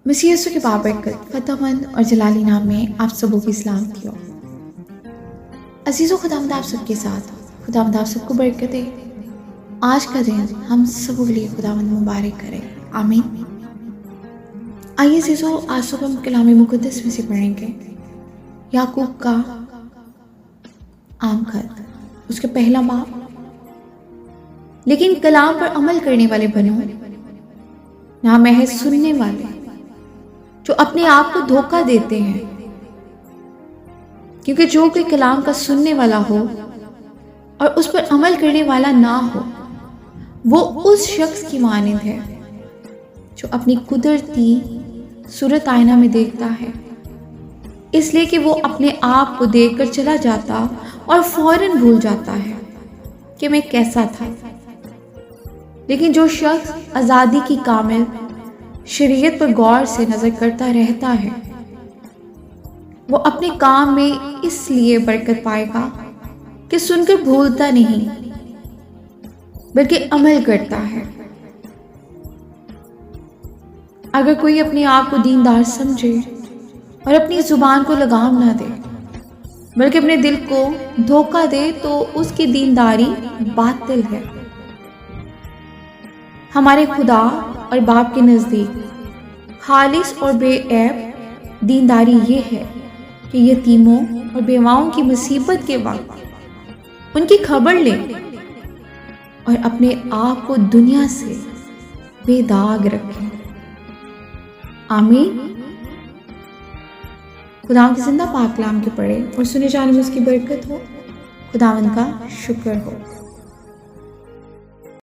مسیح یسوع کے بابرکت فتح مند اور جلالی نام میں آپ سبوں کی سلامتی ہو۔ عزیزو، خداوند آپ سب کے ساتھ ہو۔ خداوند آپ سب کو برکت دے۔ آج کا دن ہم سب کے لیے خداوند مبارک کرے، آمین۔ آئیے عزیزو، آج صبح ہم کلام مقدس میں سے پڑھیں گے یعقوب کا عام خط، اس کا پہلا باب۔ لیکن کلام پر عمل کرنے والے بنو، نہ محض سننے والے جو اپنے آپ کو دھوکہ دیتے ہیں، کیونکہ جو کوئی کلام کا سننے والا ہو اور اس پر عمل کرنے والا نہ ہو، وہ اس شخص کی مانند ہے جو اپنی قدرتی صورت آئینہ میں دیکھتا ہے، اس لیے کہ وہ اپنے آپ کو دیکھ کر چلا جاتا اور فوراً بھول جاتا ہے کہ میں کیسا تھا۔ لیکن جو شخص آزادی کی کامل شریعت پر غور سے نظر کرتا رہتا ہے، وہ اپنے کام میں اس لیے برکت پائے گا کہ سن کر بھولتا نہیں بلکہ عمل کرتا ہے۔ اگر کوئی اپنے آپ کو دیندار سمجھے اور اپنی زبان کو لگام نہ دے بلکہ اپنے دل کو دھوکہ دے تو اس کی دینداری باطل ہے۔ ہمارے خدا اور باپ کے نزدیک خالص اور بے عیب دینداری یہ ہے کہ یتیموں اور بیواؤں کی مصیبت کے وقت ان کی خبر لیں اور اپنے آپ کو دنیا سے بے داغ رکھیں، آمین۔ خداوند کے زندہ پاک کلام کے پڑھے اور سنے جانے میں اس کی برکت ہو۔ خداوند کا شکر ہو۔